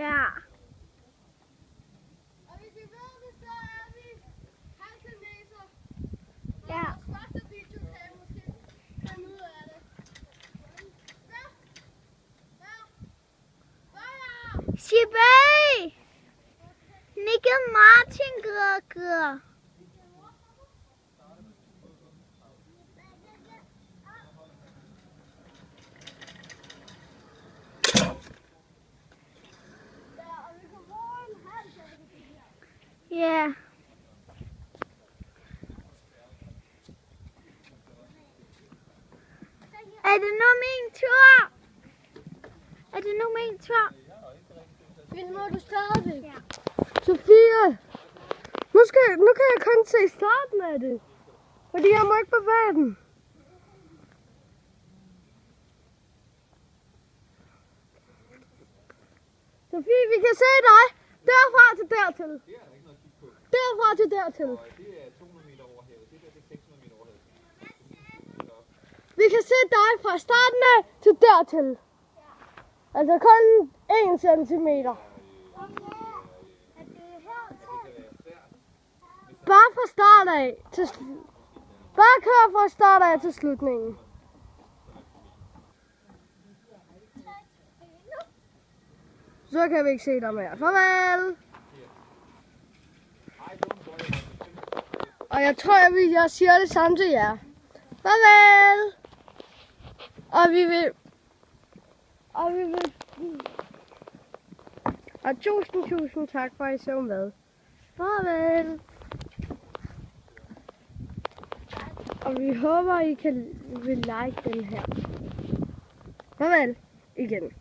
Ja. Og hvis I ved det, så er vi halvkineser. Ja. Vores første video kan jeg måske finde ud af det. Shibay! Nikke Martin Grøger. Ja. Er det nu min tur? Er det nu min tur? Filmer du stadigvæk? Ja. Sofie! Nu kan jeg kun se starten af det. Fordi jeg må ikke bevæge den. Sofie, vi kan se dig. Derfra til dertil. Derfra til dertil. Det er 200 meter over havet. Det der det er 600 meter over havet. Vi kan se dig fra starten af til dertil. Altså kun 1 centimeter. Bare fra start af til bare kør fra start af til slutningen. Så kan vi ikke se dig mere. Farvel! Og jeg tror, jeg siger det samme til jer. Farvel! Og vi vil... Og tusind tak for, at I så med. Farvel! Og vi håber, I vil like den her. Farvel igen.